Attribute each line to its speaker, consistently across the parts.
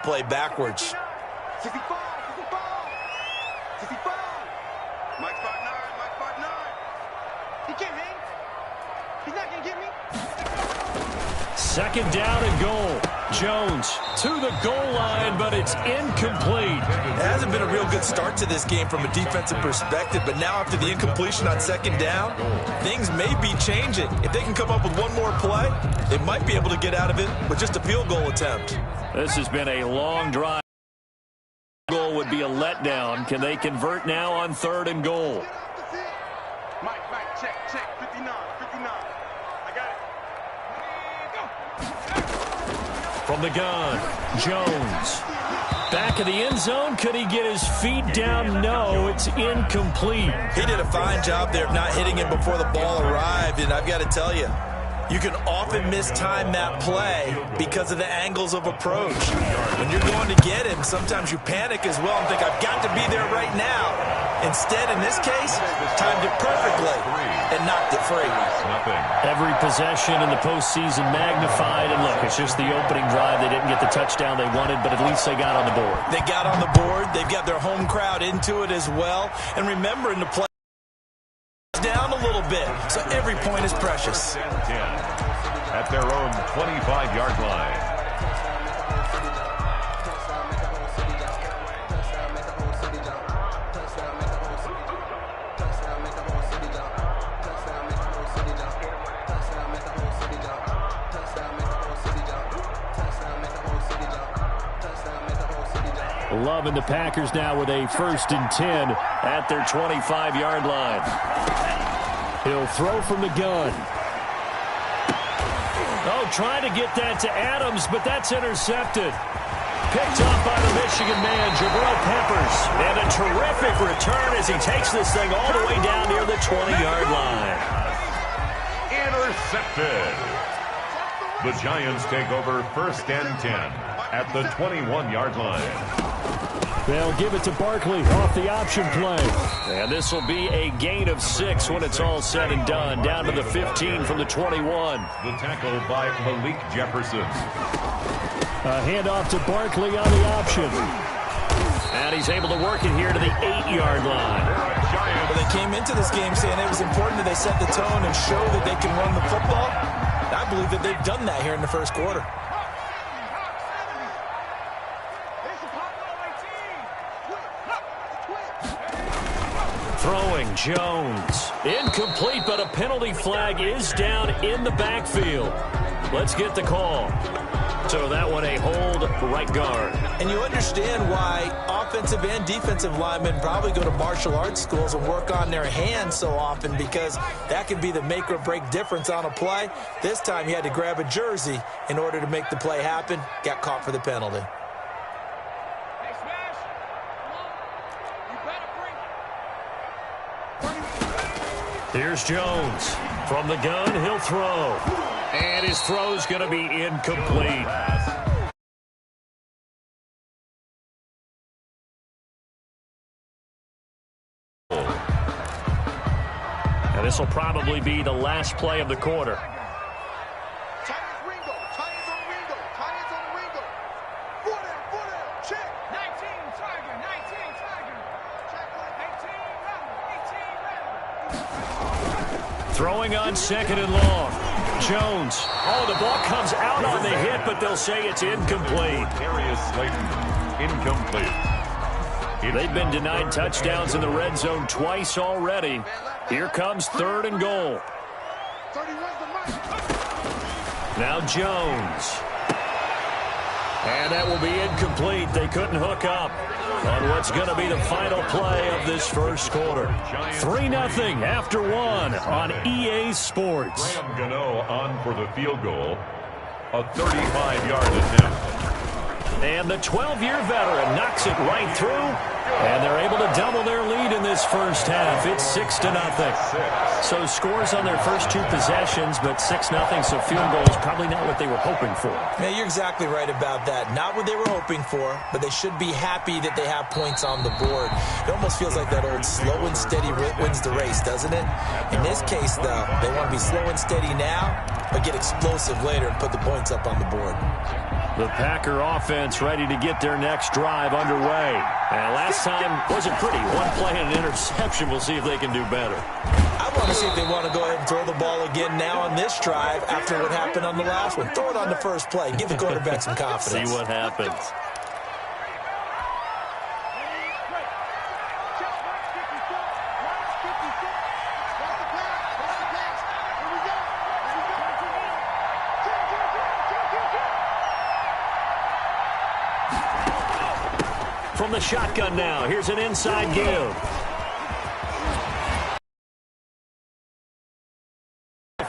Speaker 1: play backwards.
Speaker 2: 65. Mike 5'9", Mike 5'9". He can't hang. He's not going to get me.
Speaker 3: Second down and goal. Jones to the goal line, but it's incomplete.
Speaker 1: It hasn't been a real good start to this game from a defensive perspective, but now after the incompletion on second down, things may be changing. If they can come up with one more play, they might be able to get out of it with just a field goal attempt.
Speaker 3: This has been a long drive. Goal would be a letdown. Can they convert now on third and goal?
Speaker 2: Mike, check, 59. I got it.
Speaker 3: From the gun, Jones. Back of the end zone. Could he get his feet down? No, it's incomplete.
Speaker 1: He did a fine job there of not hitting him before the ball arrived, and I've got to tell you, you can often mistime that play because of the angles of approach. When you're going to get him, sometimes you panic as well and think, I've got to be there right now. Instead, in this case, timed it perfectly and knocked it free.
Speaker 3: Every possession in the postseason magnified, and look, it's just the opening drive. They didn't get the touchdown they wanted, but at least they got on the board.
Speaker 1: They got on the board. They've got their home crowd into it as well. And remembering to play down a little bit, so every point is precious.
Speaker 4: At their own 25-yard line.
Speaker 3: 11, the Packers now with a 1st and 10 at their 25-yard line. He'll throw from the gun. Oh, trying to get that to Adams, but that's intercepted. Picked up by the Michigan man, Jabril Peppers. And a terrific return as he takes this thing all the way down near the 20-yard line.
Speaker 4: Intercepted. The Giants take over 1st and 10 at the 21-yard line.
Speaker 3: They'll give it to Barkley off the option play. And this will be a gain of 6 when it's all said and done. Down to the 15 from the 21.
Speaker 4: The tackle by Malik Jefferson.
Speaker 3: A handoff to Barkley on the option. And he's able to work it here to the 8-yard line.
Speaker 1: Well, they came into this game saying it was important that they set the tone and show that they can run the football. I believe that they've done that here in the first quarter.
Speaker 3: Throwing, Jones. Incomplete, but a penalty flag is down in the backfield. Let's get the call. So that one a hold right guard.
Speaker 1: And you understand why offensive and defensive linemen probably go to martial arts schools and work on their hands so often, because that can be the make or break difference on a play. This time he had to grab a jersey in order to make the play happen. Got caught for the penalty.
Speaker 3: Here's Jones. From the gun, he'll throw. And his throw's going to be incomplete. And this will probably be the last play of the quarter. Throwing on 2nd and long. Jones. Oh, the ball comes out on the hit, but they'll say it's incomplete.
Speaker 4: Darius Slayton, incomplete.
Speaker 3: They've been denied touchdowns in the red zone twice already. Here comes 3rd and goal. Now Jones. And that will be incomplete. They couldn't hook up on what's going to be the final play of this first quarter. 3-0 after 1 on EA Sports.
Speaker 4: Graham Gano on for the field goal. A 35-yard attempt.
Speaker 3: And the 12-year veteran knocks it right through. And they're able to double their lead in this first half. It's 6-0. So scores on their first 2 possessions, but 6-0. So field goal is probably not what they were hoping for.
Speaker 1: Yeah, you're exactly right about that. Not what they were hoping for, but they should be happy that they have points on the board. It almost feels like that old slow and steady wins the race, doesn't it? In this case, though, they want to be slow and steady now, but get explosive later and put the points up on the board.
Speaker 3: The Packer offense ready to get their next drive underway. And last time wasn't pretty. One play and an interception. We'll see if they can do better.
Speaker 1: I want to see if they want to go ahead and throw the ball again now on this drive after what happened on the last one. Throw it on the first play. Give the quarterback some confidence.
Speaker 3: See what happens. From the shotgun now, here's an inside give.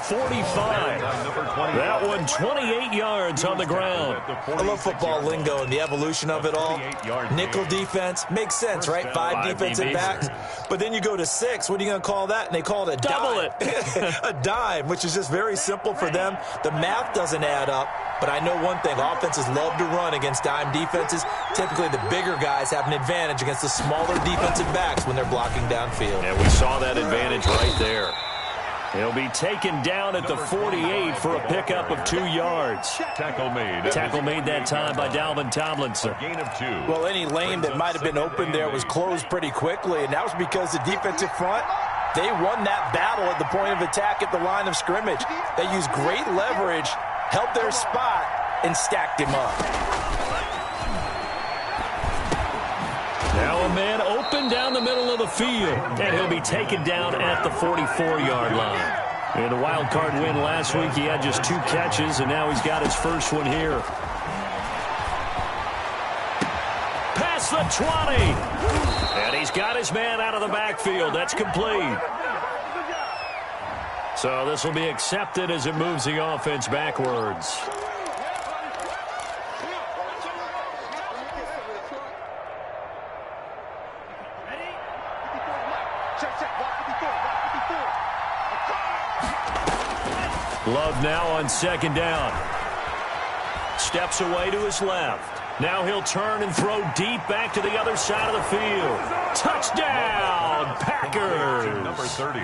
Speaker 3: 45. That one 28 yards on the ground.
Speaker 1: I love football lingo and the evolution of it all. Nickel defense makes sense, right? 5 defensive backs. But then you go to 6. What are you going to call that? And they call it a
Speaker 3: double
Speaker 1: dime. A dime, which is just very simple for them. The math doesn't add up. But I know one thing, offenses love to run against dime defenses. Typically, the bigger guys have an advantage against the smaller defensive backs when they're blocking downfield.
Speaker 3: And we saw that advantage right there. He'll be taken down at the 48 for a pickup of 2 yards.
Speaker 4: Tackle made.
Speaker 3: Tackle made that time by Dalvin Tomlinson.
Speaker 4: Gain of 2.
Speaker 1: Well, any lane that might have been open there was closed pretty quickly, and that was because the defensive front, they won that battle at the point of attack at the line of scrimmage. They used great leverage, held their spot, and stacked him up.
Speaker 3: Now a man open down the middle of the field, and he'll be taken down at the 44-yard line. In the wild card win last week, he had just 2 catches, and now he's got his first one here. Past the 20, and he's got his man out of the backfield. That's complete. So this will be accepted as it moves the offense backwards. Love now on second down. Steps away to his left. Now he'll turn and throw deep back to the other side of the field. Touchdown, Packers.
Speaker 4: Number 30.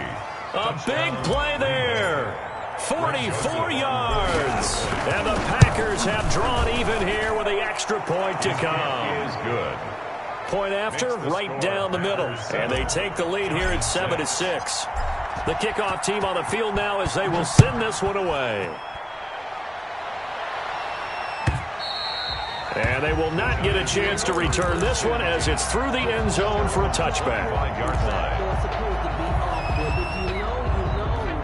Speaker 3: A big play there. 44 yards. And the Packers have drawn even here with the extra point to come.
Speaker 4: Is good.
Speaker 3: Point after, right down the middle. And they take the lead here at 7-6. The kickoff team on the field now as they will send this one away. And they will not get a chance to return this one as it's through the end zone for a touchback.
Speaker 4: 5-yard line.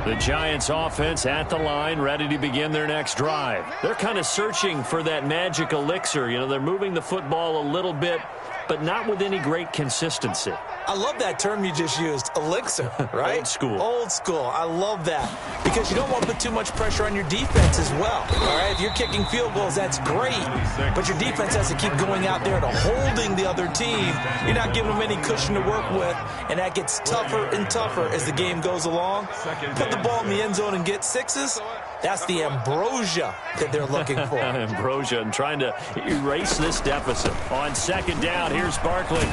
Speaker 3: The Giants offense at the line, ready to begin their next drive. They're kind of searching for that magic elixir. You know, they're moving the football a little bit, but not with any great consistency.
Speaker 1: I love that term you just used, elixir, right?
Speaker 3: Old school.
Speaker 1: Old school. I love that because you don't want to put too much pressure on your defense as well. All right, if you're kicking field goals, that's great, but your defense has to keep going out there and holding the other team. You're not giving them any cushion to work with, and that gets tougher and tougher as the game goes along. Put the ball in the end zone and get 6s. That's the ambrosia that they're looking for.
Speaker 3: Ambrosia and trying to erase this deficit. On second down, here's Barkley.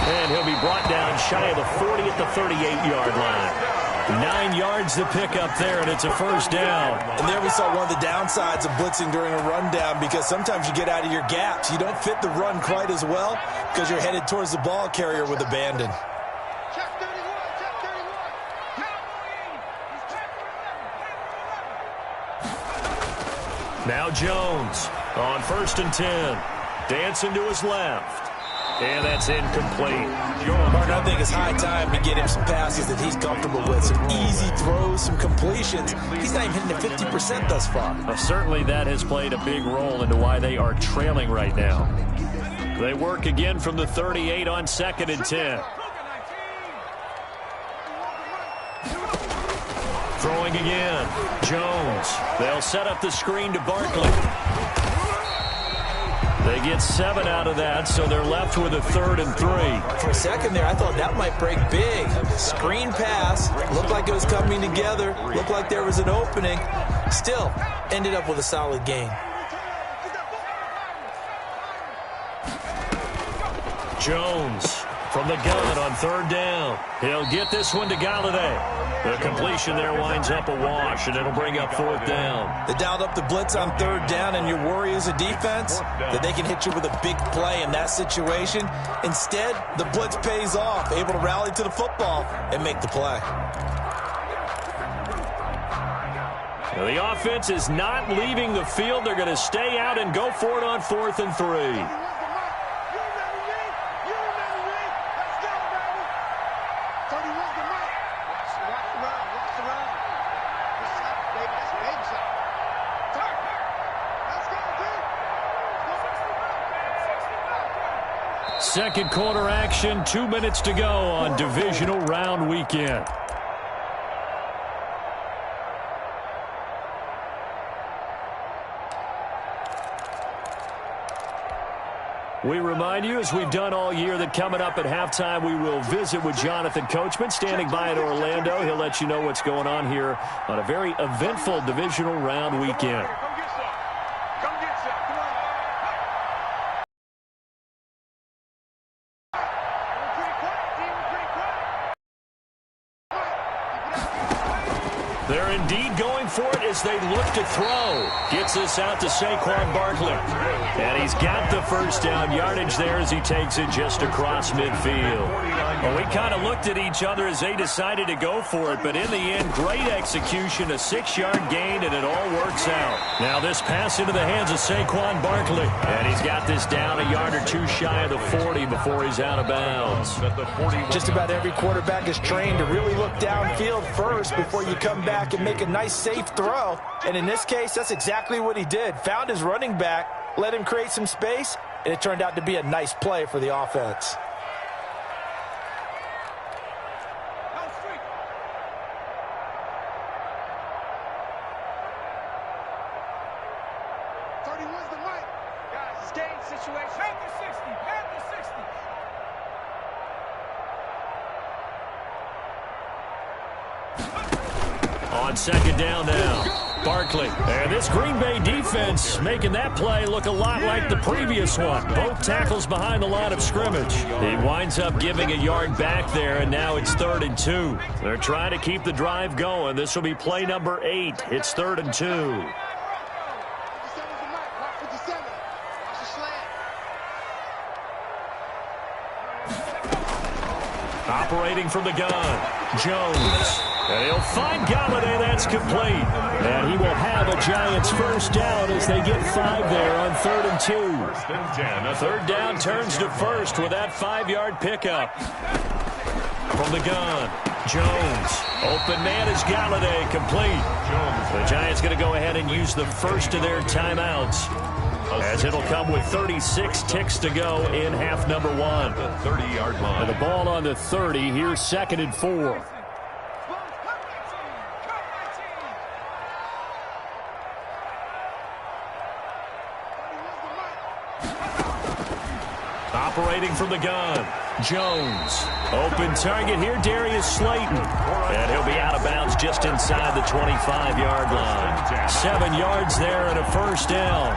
Speaker 3: And he'll be brought down shy of the 40 at the 38-yard line. 9 yards to pick up there, and it's a first down.
Speaker 1: And there we saw one of the downsides of blitzing during a rundown because sometimes you get out of your gaps. You don't fit the run quite as well because you're headed towards the ball carrier with abandon.
Speaker 3: Now Jones on 1st and 10. Dancing to his left. And that's incomplete.
Speaker 1: Mark, I think it's high time to get him some passes that he's comfortable with. Some easy throws, some completions. He's not even hitting the 50% thus far.
Speaker 3: Certainly that has played a big role into why they are trailing right now. They work again from the 38 on 2nd and 10. Throwing again. Jones. They'll set up the screen to Barkley. They get 7 out of that, so they're left with a 3rd and 3.
Speaker 1: For a second there, I thought that might break big. Screen pass. Looked like it was coming together. Looked like there was an opening. Still, ended up with a solid gain.
Speaker 3: Jones from the gun on third down. He'll get this one to Galladay. The completion there winds up a wash, and it'll bring up fourth down.
Speaker 1: They dialed up the blitz on third down, and your worry as a defense that they can hit you with a big play in that situation. Instead, the blitz pays off, able to rally to the football and make the play.
Speaker 3: Now, the offense is not leaving the field. They're going to stay out and go for it on 4th and 3. Second quarter action, 2 minutes to go on divisional round weekend. We remind you, as we've done all year, that coming up at halftime, we will visit with Jonathan Coachman, standing by in Orlando. He'll let you know what's going on here on a very eventful divisional round weekend. They're indeed going for it as they look to throw. Gets this out to Saquon Barkley. And he's got the first down yardage there as he takes it just across midfield. Well, we kind of looked at each other as they decided to go for it, but in the end, great execution, a 6-yard gain, and it all works out. Now this pass into the hands of Saquon Barkley. And he's got this down a yard or two shy of the 40 before he's out of bounds.
Speaker 1: Just about every quarterback is trained to really look downfield first before you come back and make a nice, safe throw. And in this case, that's exactly what he did. Found his running back, let him create some space, and it turned out to be a nice play for the offense.
Speaker 3: On second down now, Barkley. And this Green Bay defense making that play look a lot like the previous one. Both tackles behind the line of scrimmage. He winds up giving a yard back there, and now it's 3rd and 2. They're trying to keep the drive going. This will be play number 8. It's 3rd and 2. Operating from the gun, Jones. And he'll find Galladay. That's complete. And he will have a Giants first down as they get 5 there on 3rd and 2. 3rd down turns to first with that 5-yard pickup. From the gun, Jones. Open man is Galladay, complete. The Giants going to go ahead and use the first of their timeouts, as it'll come with 36 ticks to go in half number 1.
Speaker 4: The 30-yard line.
Speaker 3: And the ball on the 30. Here's 2nd and 4. Operating from the gun, Jones. Open target here, Darius Slayton. And he'll be out of bounds just inside the 25-yard line. 7 yards there and a first down.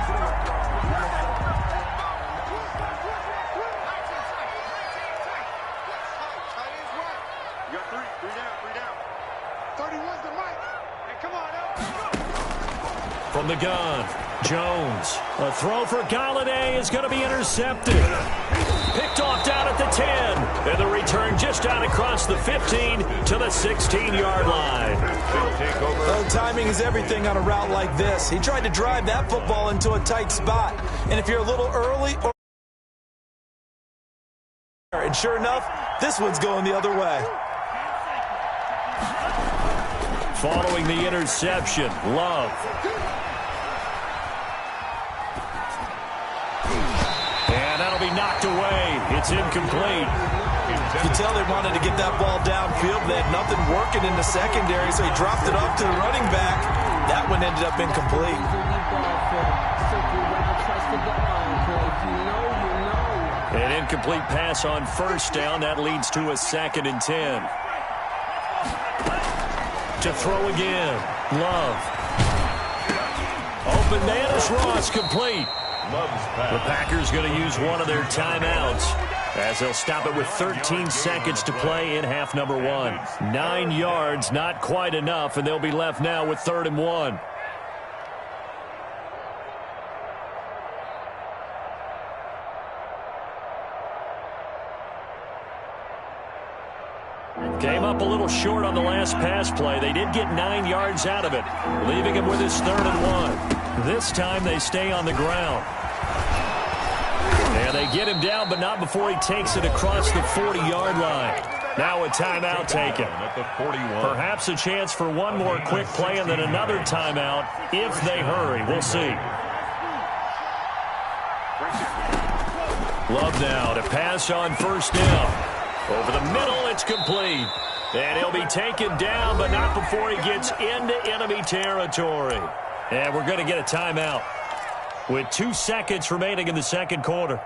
Speaker 2: You got 3 down. 31's the mic. Hey, come on up.
Speaker 3: From the gun, Jones. A throw for Galladay is going to be intercepted. Picked off down at the 10. And the return just out across the 15 to the 16-yard line.
Speaker 1: Well, timing is everything on a route like this. He tried to drive that football into a tight spot. And if you're a little early, and sure enough, this one's going the other way.
Speaker 3: Following the interception, Love. And that'll be knocked away. It's incomplete.
Speaker 1: You can tell they wanted to get that ball downfield. They had nothing working in the secondary, so he dropped it off to the running back. That one ended up incomplete.
Speaker 3: An incomplete pass on first down. That leads to a 2nd and 10. To throw again, Love. Open man is Ross, complete. The Packers going to use one of their timeouts as they'll stop it with 13 seconds to play in half number 1. 9 yards, not quite enough, and they'll be left now with 3rd and 1. Came up a little short on the last pass play. They did get 9 yards out of it, leaving him with his 3rd and 1. This time they stay on the ground. And they get him down, but not before he takes it across the 40-yard line. Now a timeout taken.
Speaker 4: At the 41.
Speaker 3: Perhaps a chance for one more quick play and then another timeout if they hurry. We'll see. Love now to pass on 1st down. Over the middle, it's complete. And he'll be taken down, but not before he gets into enemy territory. And we're going to get a timeout with 2 seconds remaining in the second quarter.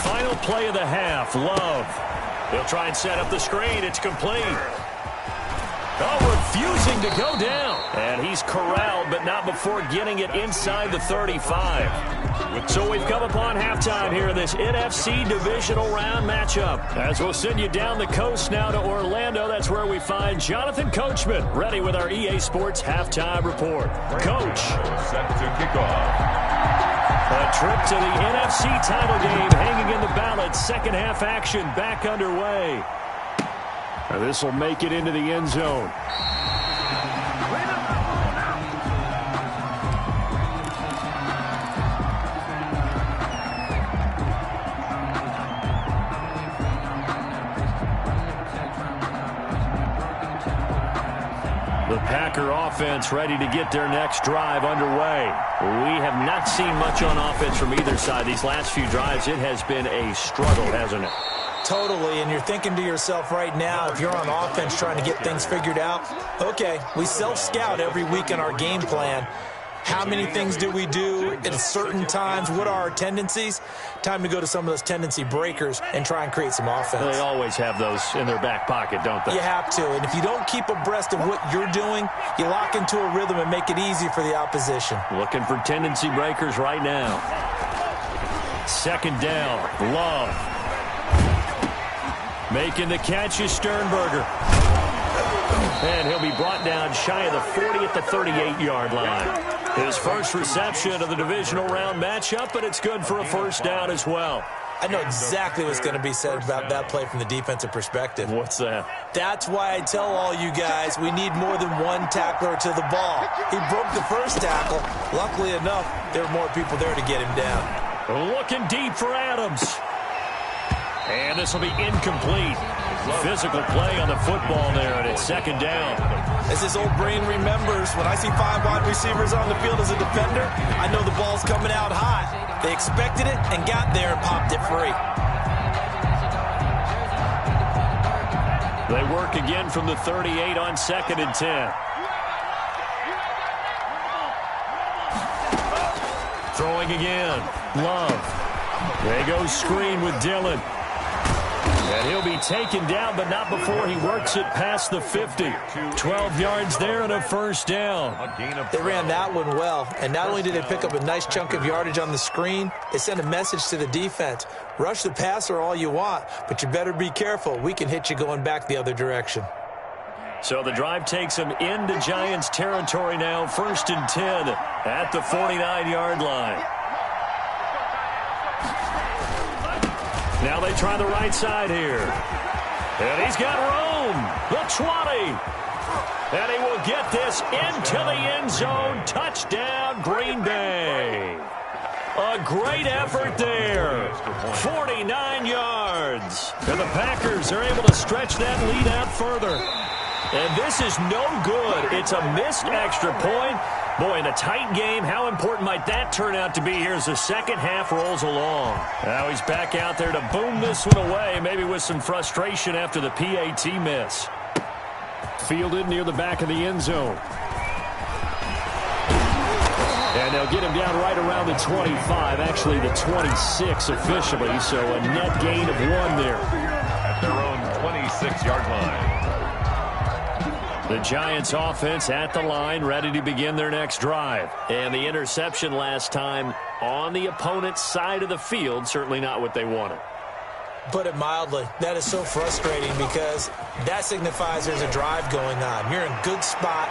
Speaker 3: Final play of the half, Love. He'll try and set up the screen. It's complete. Oh, refusing to go down. And he's corralled, but not before getting it inside the 35. So we've come upon halftime here in this NFC divisional round matchup. As we'll send you down the coast now to Orlando, that's where we find Jonathan Coachman, ready with our EA Sports halftime report. Coach.
Speaker 4: Set to kick off.
Speaker 3: A trip to the NFC title game hanging in the balance. Second half action back underway. This will make it into the end zone. The Packer offense ready to get their next drive underway. We have not seen much on offense from either side. These last few drives, it has been a struggle, hasn't it?
Speaker 1: Totally, and you're thinking to yourself right now, if you're on offense trying to get things figured out, okay, we self-scout every week in our game plan. How many things do we do at certain times? What are our tendencies? Time to go to some of those tendency breakers and try and create some offense.
Speaker 3: They always have those in their back pocket, don't they?
Speaker 1: You have to, and if you don't keep abreast of what you're doing, you lock into a rhythm and make it easy for the opposition.
Speaker 3: Looking for tendency breakers right now. 2nd down, Love. Making the catch is Sternberger. And he'll be brought down shy of the 40 at the 38-yard line. His first reception of the divisional round matchup, but it's good for a 1st down as well.
Speaker 1: I know exactly what's going to be said about that play from the defensive perspective.
Speaker 3: What's that?
Speaker 1: That's why I tell all you guys we need more than one tackler to the ball. He broke the first tackle. Luckily enough, there were more people there to get him down.
Speaker 3: Looking deep for Adams. And this will be incomplete. Physical play on the football there, and it's 2nd down.
Speaker 1: As his old brain remembers, when I see 5 wide receivers on the field as a defender, I know the ball's coming out high. They expected it and got there and popped it free.
Speaker 3: They work again from the 38 on 2nd and 10. Throwing again. Love. They go screen with Dillon. And he'll be taken down, but not before he works it past the 50. 12 yards there and a 1st down.
Speaker 1: They ran that one well, and not only did they pick up a nice chunk of yardage on the screen, they sent a message to the defense. Rush the passer all you want, but you better be careful. We can hit you going back the other direction.
Speaker 3: So the drive takes them into Giants territory now, 1st and 10 at the 49-yard line. Now they try the right side here. And he's got room. The 20. And he will get this into the end zone. Touchdown, Green Bay. A great effort there. 49 yards. And the Packers are able to stretch that lead out further. And this is no good. It's a missed extra point. Boy, in a tight game, how important might that turn out to be here as the second half rolls along? Now he's back out there to boom this one away, maybe with some frustration after the PAT miss. Fielded near the back of the end zone. And they'll get him down right around the 25, actually the 26 officially, so a net gain of 1 there.
Speaker 4: At their own 26-yard line.
Speaker 3: The Giants offense at the line, ready to begin their next drive. And the interception last time on the opponent's side of the field, certainly not what they wanted.
Speaker 1: Put it mildly, that is so frustrating because that signifies there's a drive going on. You're in a good spot,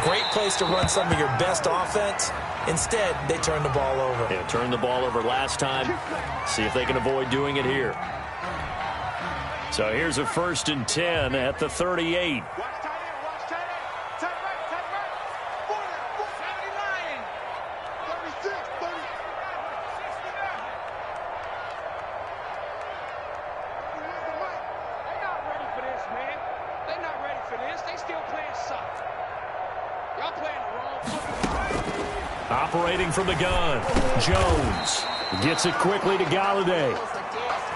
Speaker 1: great place to run some of your best offense. Instead, they turn the ball over.
Speaker 3: Yeah, turned the ball over last time. See if they can avoid doing it here. So here's a 1st and 10 at the 38. Operating from the gun, Jones gets it quickly to Galladay.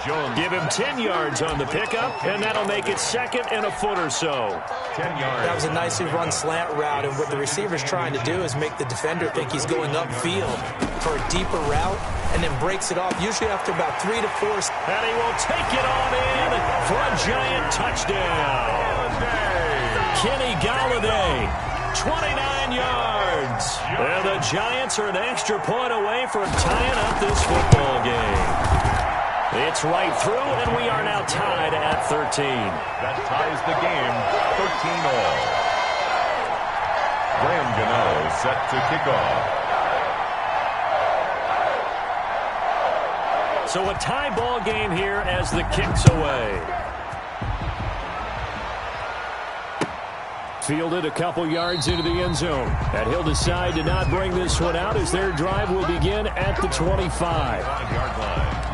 Speaker 4: Jones.
Speaker 3: Give him 10 yards on the pickup, and that'll make it 2nd and a foot or so.
Speaker 4: 10 yards.
Speaker 1: That was a nicely run slant route, and what the receiver's trying to do is make the defender think he's going upfield for a deeper route, and then breaks it off, usually after about 3 to 4.
Speaker 3: And he will take it on in for a Giant touchdown. Kenny Galladay, 29 yards. And the Giants are an extra point away from tying up this football game. It's right through, and we are now tied at 13.
Speaker 4: That ties the game 13-all. Graham Gano set to kick off.
Speaker 3: So a tie ball game here as the kick's away. Fielded a couple yards into the end zone. And he'll decide to not bring this one out as their drive will begin at the 25.
Speaker 4: 5-yard line.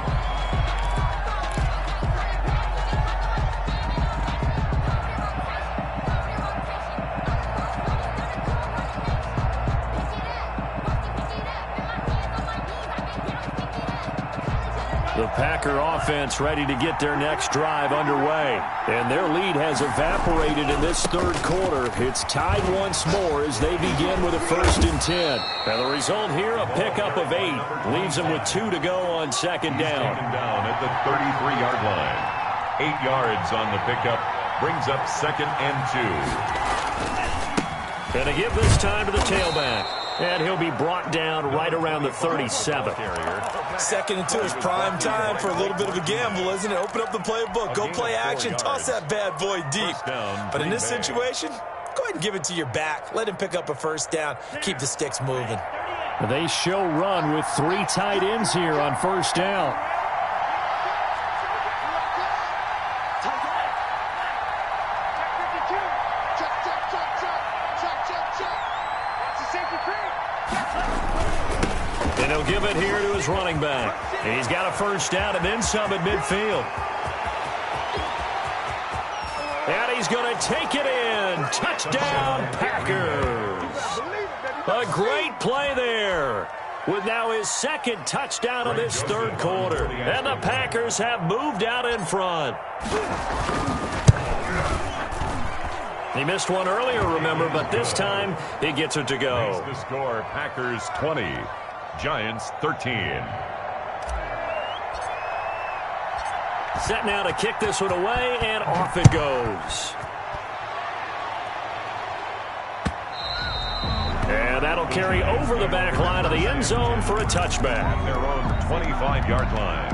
Speaker 3: The Packer offense ready to get their next drive underway. And their lead has evaporated in this 3rd quarter. It's tied once more as they begin with a 1st and 10. And the result here, a pickup of 8. Leaves them with 2 to go on 2nd down.
Speaker 4: Taken down at the 33-yard line. 8 yards on the pickup. Brings up 2nd and 2.
Speaker 3: And to give this time to the tailback. And he'll be brought down right around the 37.
Speaker 1: 2nd and 2 is prime time for a little bit of a gamble, isn't it? Open up the playbook, go play action, toss that bad boy deep. But in this situation, go ahead and give it to your back. Let him pick up a 1st down. Keep the sticks moving.
Speaker 3: They show run with 3 tight ends here on 1st down. And he'll give it here to his running back. He's got a 1st down and then some at midfield. And he's going to take it in. Touchdown, Packers. A great play there. With now his 2nd touchdown of this 3rd quarter. And the Packers have moved out in front. He missed one earlier, remember, but this time he gets it to go.
Speaker 4: The score, Packers 20, Giants 13.
Speaker 3: Set now to kick this one away, and off it goes. And that'll carry over the back line of the end zone for a touchback.
Speaker 4: Their own 25-yard line.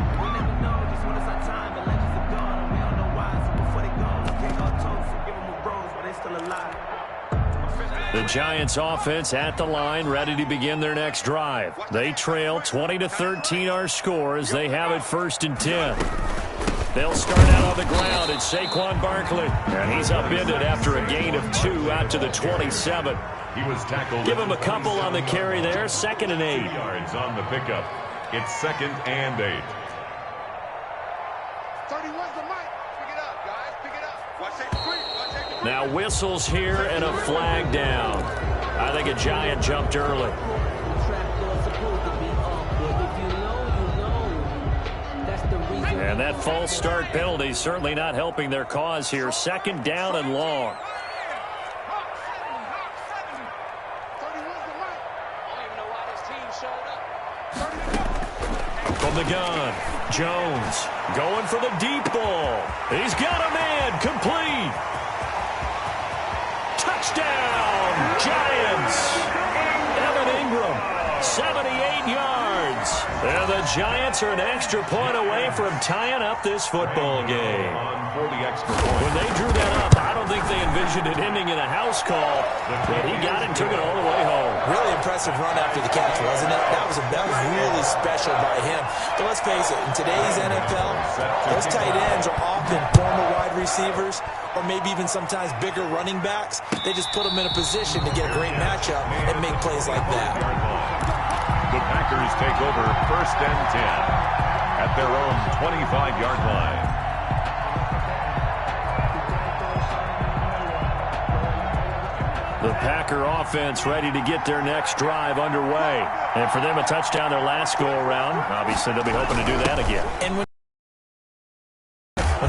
Speaker 3: The Giants offense at the line, ready to begin their next drive. They trail 20-13 our score as they have it 1st and 10. They'll start out on the ground. It's Saquon Barkley. And he's upended after a gain of 2 out to the 27.
Speaker 4: He was tackled.
Speaker 3: Give him a couple on the carry there. 2nd and 8.
Speaker 4: 3 yards on the pickup. It's 2nd and 8.
Speaker 2: 31's the mic. Pick it up, guys. Pick it up. Watch that screen. Watch that screen.
Speaker 3: Now whistles here and a flag down. I think a Giant jumped early. And that false start penalty certainly not helping their cause here. 2nd down and long. From the gun, Jones going for the deep ball. He's got a man, complete. Touchdown, Giants. Evan Ingram, 78 yards. And the Giants are an extra point away from tying up this football game.
Speaker 4: For the extra point.
Speaker 3: When they drew that up, I don't think they envisioned it ending in a house call, but he got it and took it all the way home.
Speaker 1: Really impressive run after the catch, wasn't it? That was really special by him. But let's face it, in today's NFL, those tight ends are often former wide receivers or maybe even sometimes bigger running backs. They just put them in a position to get a great matchup and make plays like that.
Speaker 4: The Packers take over 1st and 10 at their own 25-yard line.
Speaker 3: The Packer offense ready to get their next drive underway. And for them, a touchdown their last go-around. Obviously, they'll be hoping to do that again.
Speaker 1: And when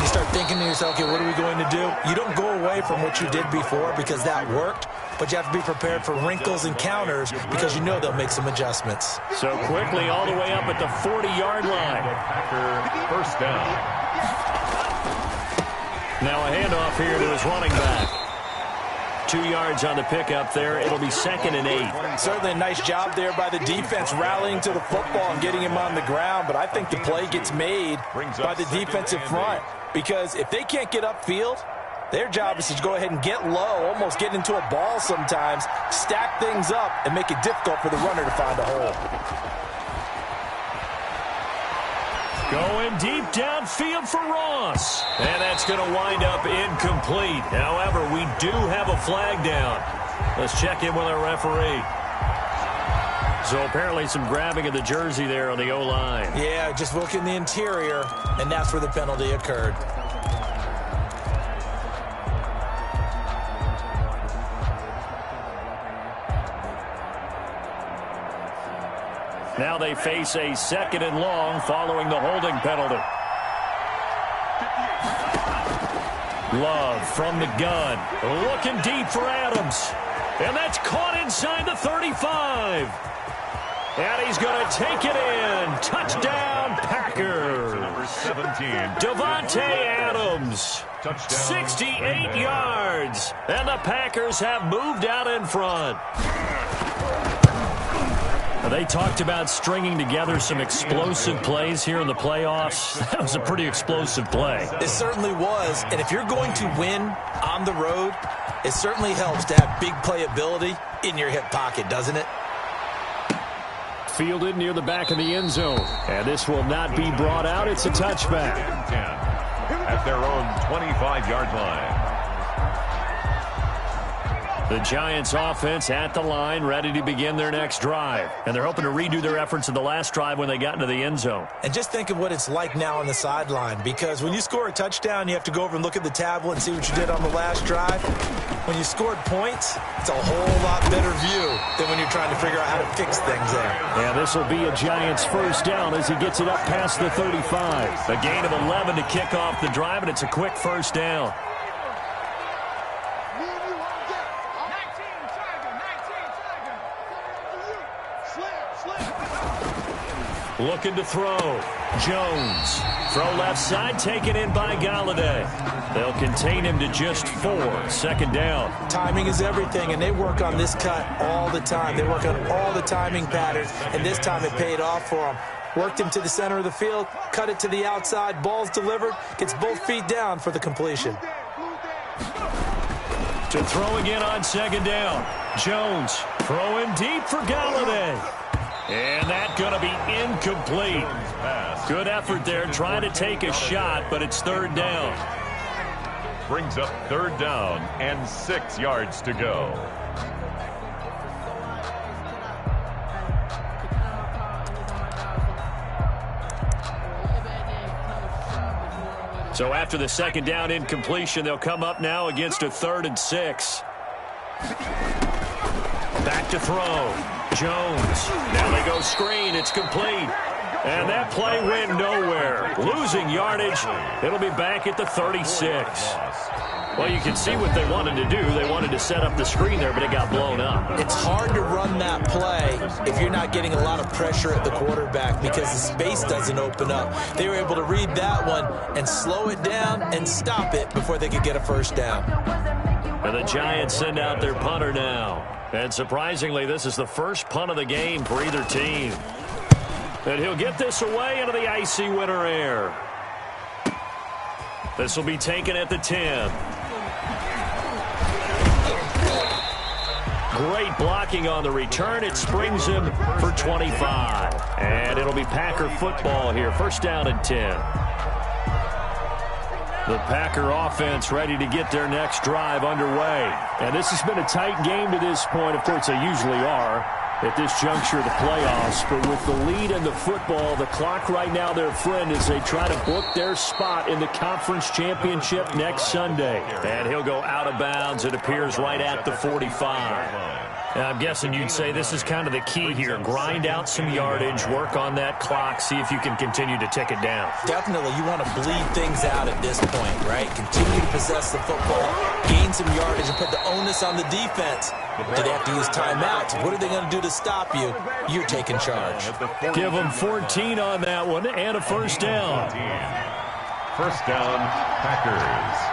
Speaker 1: you start thinking to yourself, okay, what are we going to do? You don't go away from what you did before because that worked, but you have to be prepared for wrinkles and counters because you know they'll make some adjustments.
Speaker 3: So quickly all the way up at the 40-yard line.
Speaker 4: Packer 1st down.
Speaker 3: Now a handoff here to his running back. 2 yards on the pickup there. It'll be 2nd and 8.
Speaker 1: Certainly a nice job there by the defense rallying to the football and getting him on the ground, but I think the play gets made by the defensive front because if they can't get upfield, their job is to go ahead and get low, almost get into a ball sometimes, stack things up, and make it difficult for the runner to find a hole.
Speaker 3: Going deep downfield for Ross. And that's going to wind up incomplete. However, we do have a flag down. Let's check in with our referee. So apparently some grabbing of the jersey there on the O-line.
Speaker 1: Yeah, just look in the interior, and that's where the penalty occurred.
Speaker 3: Now they face a 2nd and long following the holding penalty. Love from the gun. Looking deep for Adams. And that's caught inside the 35. And he's going to take it in. Touchdown, Packers.
Speaker 4: Number 17.
Speaker 3: Davante Adams.
Speaker 4: Touchdown.
Speaker 3: 68 yards. And the Packers have moved out in front. They talked about stringing together some explosive plays here in the playoffs. That was a pretty explosive play.
Speaker 1: It certainly was. And if you're going to win on the road, it certainly helps to have big playability in your hip pocket, doesn't it?
Speaker 3: Fielded near the back of the end zone. And this will not be brought out. It's a touchback.
Speaker 4: 10 at their own 25-yard line.
Speaker 3: The Giants offense at the line, ready to begin their next drive. And they're hoping to redo their efforts in the last drive when they got into the end zone.
Speaker 1: And just think of what it's like now on the sideline, because when you score a touchdown, you have to go over and look at the tablet and see what you did on the last drive. When you scored points, it's a whole lot better view than when you're trying to figure out how to fix things there.
Speaker 3: Yeah, this will be a Giants 1st down as he gets it up past the 35. A gain of 11 to kick off the drive, and it's a quick 1st down. Looking to throw. Jones. Throw left side, taken in by Galladay. They'll contain him to just 4. 2nd down.
Speaker 1: Timing is everything, and they work on this cut all the time. They work on all the timing patterns, and this time it paid off for them. Worked him to the center of the field, cut it to the outside, ball's delivered, gets both feet down for the completion.
Speaker 3: To throw again on 2nd down. Jones throwing deep for Galladay. And that's going to be incomplete. Good effort there, trying to take a shot, but it's 3rd down.
Speaker 4: Brings up 3rd down and 6 yards to go.
Speaker 3: So after the 2nd down incompletion, they'll come up now against a 3rd and 6. Back to throw. Jones. Now they go screen. It's complete. And that play went nowhere. Losing yardage. It'll be back at the 36. Well, you can see what they wanted to do. They wanted to set up the screen there, but it got blown up.
Speaker 1: It's hard to run that play if you're not getting a lot of pressure at the quarterback because the space doesn't open up. They were able to read that one and slow it down and stop it before they could get a first down.
Speaker 3: And the Giants send out their punter now. And surprisingly, this is the first punt of the game for either team. And he'll get this away into the icy winter air. This will be taken at the 10. Great blocking on the return. It springs him for 25. And it'll be Packer football here. First down and 10. The Packer offense ready to get their next drive underway. And this has been a tight game to this point. Of course, they usually are at this juncture of the playoffs. But with the lead in the football, the clock right now their friend as they try to book their spot in the conference championship next Sunday. And he'll go out of bounds. It appears right at the 45. Now, I'm guessing you'd say this is kind of the key here. Grind out some yardage, work on that clock, see if you can continue to tick it down.
Speaker 1: Definitely, you want to bleed things out at this point, right? Continue to possess the football, gain some yardage, and put the onus on the defense. Do they have to use timeouts? What are they going to do to stop you? You're taking charge.
Speaker 3: Give them 14 on that one and a first down.
Speaker 4: First down, Packers.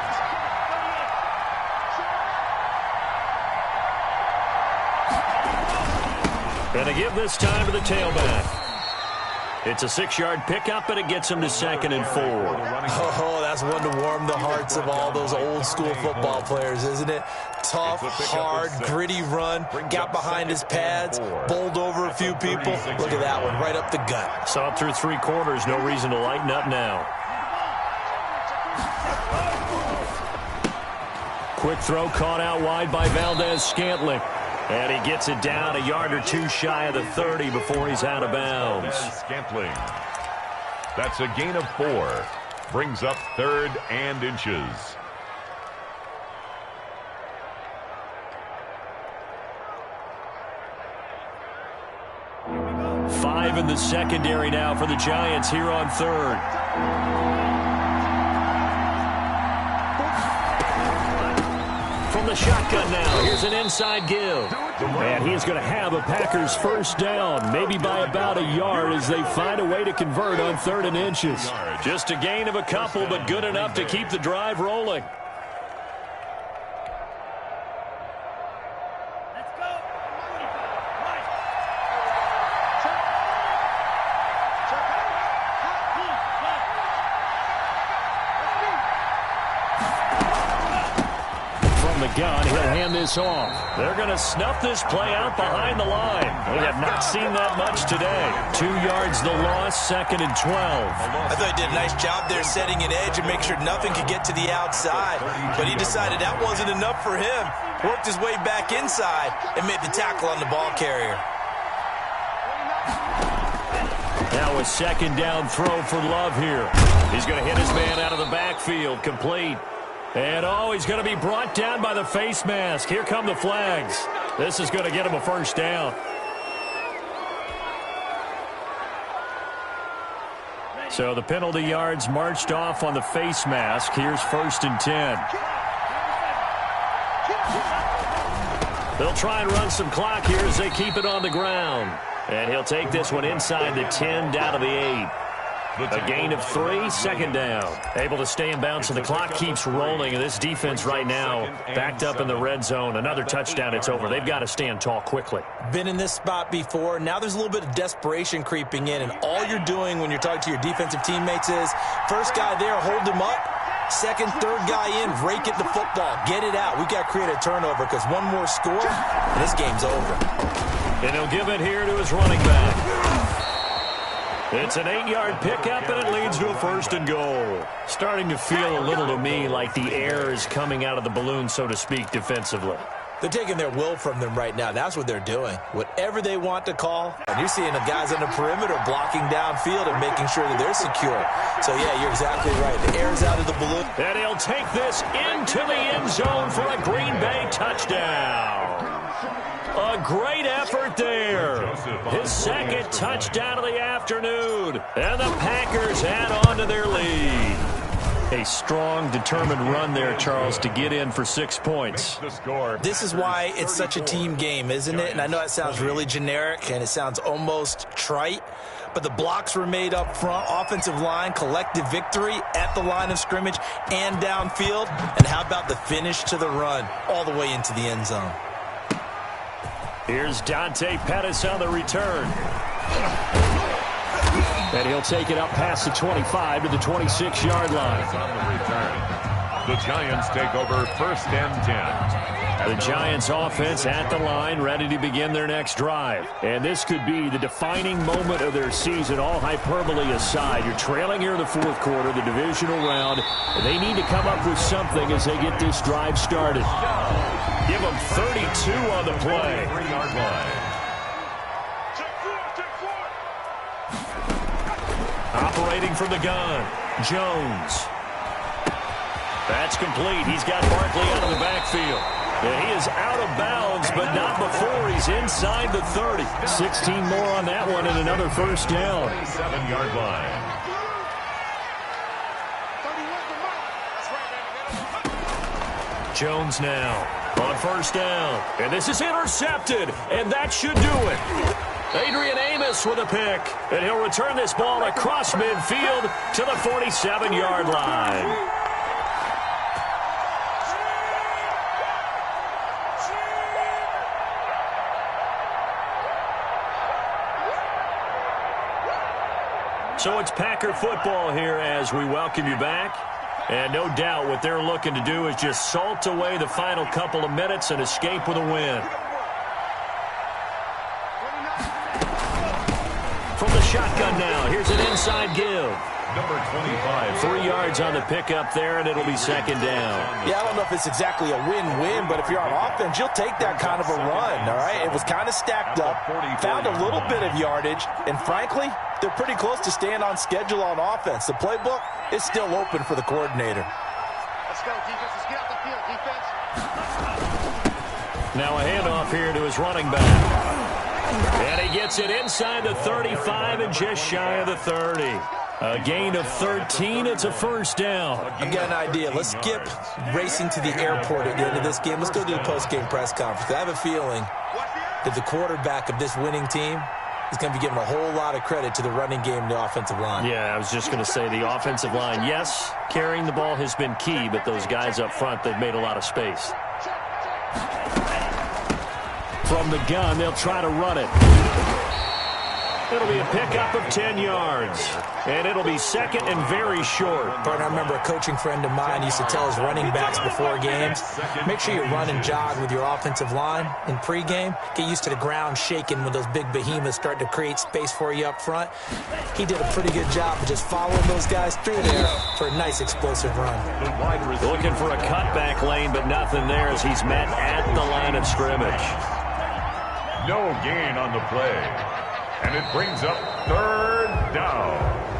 Speaker 3: And they give this time to the tailback. It's a 6-yard pickup, and it gets him to 2nd and 4.
Speaker 1: Oh, that's one to warm the hearts of all those old-school football players, isn't it? Tough, hard, gritty run, got behind his pads, bowled over a few people. Look at that one, right up the gut.
Speaker 3: Saw it through 3 quarters, no reason to lighten up now. Quick throw caught out wide by Valdez-Scantling. And he gets it down a yard or two shy of the 30 before he's out of bounds.
Speaker 4: Scantling. That's a gain of 4. Brings up 3rd and inches.
Speaker 3: Five in the secondary now for the Giants here on 3rd. From the shotgun now, here's an inside give. And he's going to have a Packers first down, maybe by about a yard as they find a way to convert on 3rd and inches. Just a gain of a couple, but good enough to keep the drive rolling. Gun. He'll hand this off. They're going to snuff this play out behind the line. We have not seen that much today. 2 yards the loss, 2nd and 12.
Speaker 1: I thought he did a nice job there setting an edge and make sure nothing could get to the outside. But he decided that wasn't enough for him. Worked his way back inside and made the tackle on the ball carrier.
Speaker 3: Now a 2nd down throw for Love here. He's going to hit his man out of the backfield, complete. And, he's going to be brought down by the face mask. Here come the flags. This is going to get him a first down. So the penalty yards marched off on the face mask. Here's 1st and 10. They'll try and run some clock here as they keep it on the ground. And he'll take this one inside the 10 down to the 8. A gain of 3, 2nd down. Able to stay in bounds, and the clock keeps rolling. And this defense right now backed up in the red zone. Another touchdown, it's over. They've got to stand tall quickly.
Speaker 1: Been in this spot before. Now there's a little bit of desperation creeping in, and all you're doing when you're talking to your defensive teammates is first guy there, hold him up. 2nd, 3rd guy in, rake at the football. Get it out. We've got to create a turnover because one more score, and this game's over.
Speaker 3: And he'll give it here to his running back. It's an 8-yard pickup, and it leads to a 1st and goal. Starting to feel a little to me like the air is coming out of the balloon, so to speak, defensively.
Speaker 1: They're taking their will from them right now. That's what they're doing. Whatever they want to call. And you're seeing the guys on the perimeter blocking downfield and making sure that they're secure. So, yeah, you're exactly right. The air's out of the balloon.
Speaker 3: And he'll take this into the end zone for a Green Bay touchdown. A great effort there. His 2nd touchdown of the afternoon. And the Packers add on to their lead. A strong, determined run there, Charles, to get in for 6 points.
Speaker 1: This is why it's such a team game, isn't it? And I know that sounds really generic and it sounds almost trite, but the blocks were made up front, offensive line, collective victory at the line of scrimmage and downfield. And how about the finish to the run all the way into the end zone?
Speaker 3: Here's Dante Pettis on the return. And he'll take it up past the 25 to the 26-yard line.
Speaker 4: On the return. The Giants take over 1st and 10.
Speaker 3: The Giants offense at the line, ready to begin their next drive. And this could be the defining moment of their season, all hyperbole aside. You're trailing here in the 4th quarter, the divisional round. And they need to come up with something as they get this drive started. Give them 32 on the play.
Speaker 4: 3-yard line.
Speaker 3: Operating from the gun, Jones. That's complete. He's got Barkley out of the backfield. And he is out of bounds, but not before he's inside the 30. 16 more on that one and another first down.
Speaker 4: 7-yard line.
Speaker 3: Jones now on first down. And this is intercepted, and that should do it. Adrian Amos with a pick, and he'll return this ball across midfield to the 47-yard line. So it's Packer football here as we welcome you back. And no doubt what they're looking to do is just salt away the final couple of minutes and escape with a win. From the shotgun now, here's an inside give.
Speaker 4: Number 25.
Speaker 3: 3 yards on the pickup there, and it'll be second down.
Speaker 1: Yeah, I don't know if it's exactly a win-win, but if you're on offense, you'll take that kind of a run, all right? It was kind of stacked up, found a little bit of yardage, and frankly, they're pretty close to staying on schedule on offense. The playbook is still open for the coordinator.
Speaker 2: Let's go, defense. Let's get out the field, defense.
Speaker 3: Now a handoff here to his running back. And he gets it inside the 35 and just shy of the 30. A gain of 13. It's a first down.
Speaker 1: I've got an idea. Let's skip racing to the airport at the end of this game. Let's go to the post-game press conference. I have a feeling that the quarterback of this winning team is going to be giving a whole lot of credit to the running game and the offensive line.
Speaker 3: Yeah, I was just going to say the offensive line, yes, carrying the ball has been key, but those guys up front, they've made a lot of space. From the gun, they'll try to run it. It'll be a pickup of 10 yards. And it'll be second and very short.
Speaker 1: But I remember a coaching friend of mine used to tell his running backs before games, make sure you run and jog with your offensive line in pregame. Get used to the ground shaking when those big behemoths start to create space for you up front. He did a pretty good job of just following those guys through there for a nice explosive run.
Speaker 3: Looking for a cutback lane, but nothing there as he's met at the line of scrimmage.
Speaker 4: No gain on the play. And it brings up 3rd down.